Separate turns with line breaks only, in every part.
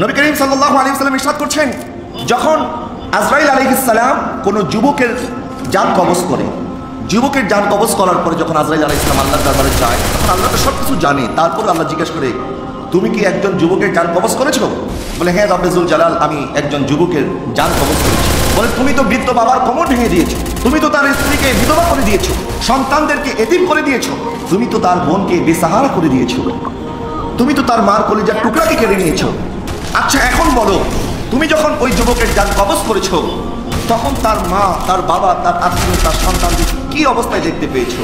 নবী করিম সাল্লাল্লাহু আলাইহি ওয়াসাল্লাম ইরশাদ করছেন, যখন আজরাইল আলাইহিস সালাম কোন যুবকের জান কবজ করে, যুবকের জান কবজ করার পরে যখন আজরাইল আলাইহিস সালাম আল্লাহর দরবারে যায়, তখন আল্লাহ তো সবকিছু জানে। তারপর আল্লাহ জিজ্ঞেস করে, তুমি কি একজন যুবকের জান কবজ করেছো? বলে, হ্যাঁ রব্বে যুল জালাল, আমি একজন যুবকের জান কবজ করেছি। বলে, তুমি তো বৃদ্ধ বাবার কোমর ভেঙে দিয়েছো, তুমি তো তার স্ত্রীকে বিধবা করে দিয়েছো, সন্তানদেরকে এতিম করে দিয়েছো, তুমি তো তার বোনকে বেসাহারা করে দিয়েছো, তুমি তো তার মার কলিজার টুকরাকে কেড়ে নিয়েছো। আচ্ছা এখন বলো, তুমি যখন ওই যুবকের জান কবজ করেছো, তখন তার মা, তার বাবা, তার আত্মীয়, তার সন্তানদের কি অবস্থায় দেখতে পেয়েছো?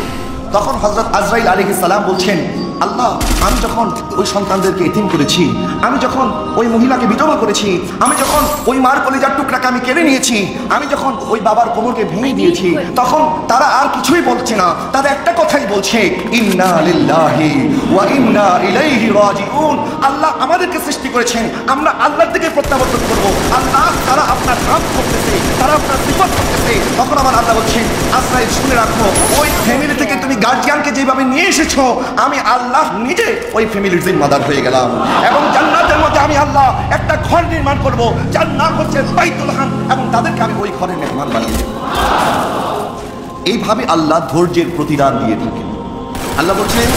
তখন হযরত আজরাইল আলাইহিস সালাম বলছেন, আল্লাহ, আমি যখন ওই সন্তানদেরকে এতিম করেছি, আমি যখন ওই মহিলাকে বিধবা করেছি, আমি যখন ওই মার কলিজার টুকরাকে আমি কেড়ে নিয়েছি, আমি যখন ওই বাবার কোমরকে ভেঙে দিয়েছি, তখন তারা আর কিছুই বলছে না, তারা একটা কথাই বলছে, ইন্না লিল্লাহি ওয়া ইন্না ইলাইহি রাজিউন। আল্লাহ আমাদেরকে সৃষ্টি করেছেন, আমরা আল্লাহর দিকে প্রত্যাবর্তন করব। আল্লাহ, তারা আপনার নাম করতেছে, তারা আপনার সিফাত করতেছে। তখন আমার আল্লাহ বলছেন, আজরাইল শুনে রাখো, ওই ফ্যামিলি থেকে তুমি গার্জিয়ানকে যেভাবে নিয়ে এসেছো, আমি আল্লাহ নিজে ওই ফ্যামিলির জিম্মাদার হয়ে গেলাম। এবং জান্নাতের মধ্যে আমি আল্লাহ একটা ঘর নির্মাণ করব, যার নাম হচ্ছে বাইতুল হাম, এবং তাদেরকে আমি ওই ঘরের মেহমান বানিয়ে দেব। এইভাবে আল্লাহ ধৈর্যের প্রতিদান দিয়ে থাকেন। আল্লাহ বলছেন,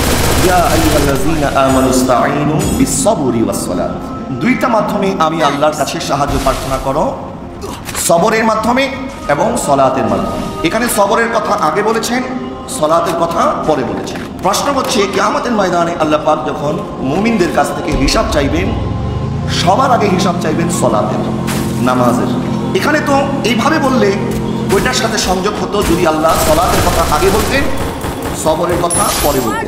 ইয়া আইয়ুহাল্লাযীনা আমানুস্তাঈনু বিস-সাবরি ওয়াস-সালাত। দুইটা মাধ্যমে আমি আল্লাহর কাছে সাহায্য প্রার্থনা করো, সবরের মাধ্যমে এবং সালাতের মাধ্যমে। এখানে সবরের কথা আগে বলেছেন, সালাতের কথা পরে বলেছেন। প্রশ্ন হচ্ছে, কিয়ামতের ময়দানে আল্লাহ পাক যখন মুমিনদের কাছ থেকে হিসাব চাইবেন, সবার আগে হিসাব চাইবেন সালাতের, নামাজের। এখানে তো এইভাবে বললে ওইটার সাথে সংযোগ হতো যদি আল্লাহ সালাতের কথা আগে বলতেন, সবরের কথা পরে বলতেন।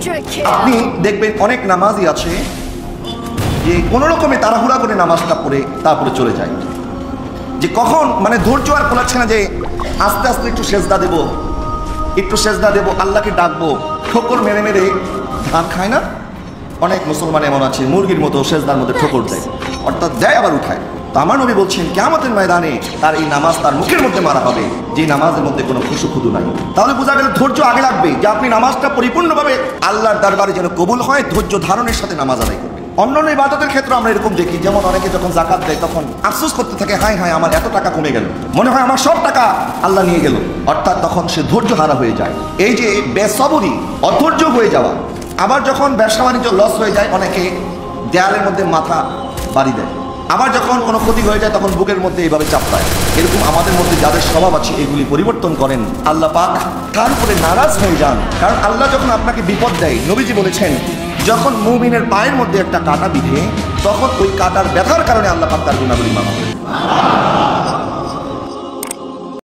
আপনি দেখবেন অনেক নামাজই আছে যে কোনো রকমে তাড়াহুড়া করে নামাজটা পড়ে তারপরে চলে যায়, যে কখন মানে ধৈর্য আর কোলাচ্ছে না, যে আস্তে আস্তে একটু সেজদা দেব, একটু সেজদা দেব, আল্লাহকে ডাকবো। ঠোকর মেরে মেরে ধান খায় না? অনেক মুসলমান এমন আছে মুরগির মতো সেজদার মধ্যে ঠোকর দেয়, অর্থাৎ দেয় আবার উঠায়। তো আমার নবী বলছেন, কিয়ামতের ময়দানে তার এই নামাজ তার মুখের মধ্যে মারা হবে, যে নামাজের মধ্যে কোনো খুশু খুদু নাই। তাহলে বোঝা গেল ধৈর্য আগে লাগবে, যে আপনি নামাজটা পরিপূর্ণভাবে আল্লাহর দরবারে যেন কবুল হয়, ধৈর্য ধারণের সাথে নামাজ আদায় করবেন। অন্যান্য ইবাদতের ক্ষেত্রে আমরা এরকম দেখি, যেমন অনেকে যখন জাকাত দেয় তখন আফসোস করতে থাকে, হায় হায় আমার এত টাকা কমে গেল, মনে হয় আমার সব টাকা আল্লাহ নিয়ে গেল, অর্থাৎ তখন সে ধৈর্য হারা হয়ে যায়। এই যে বেসবরি, অধৈর্য হয়ে যাওয়া। আবার যখন ব্যবসা বাণিজ্য লস হয়ে যায়, অনেকে দেয়ালের মধ্যে মাথা বাড়ি দেয়। আবার যখন কোনো ক্ষতি হয়ে যায়, তখন বুকের মধ্যে এইভাবে চাপ পায়। এরকম আমাদের মধ্যে যাদের স্বভাব আছে, এগুলি পরিবর্তন করেন। আল্লাহ পাক তার উপরে নারাজ হয়ে যান, কারণ আল্লাহ যখন আপনাকে বিপদ দেয়, নবীজি বলেছেন, যখন মুমিনের পায়ের মধ্যে একটা কাঁটা বিঁধে, তখন ওই কাঁটার ব্যথার কারণে আল্লাহ পাক তার গুনাহগুলি মাফ করেন।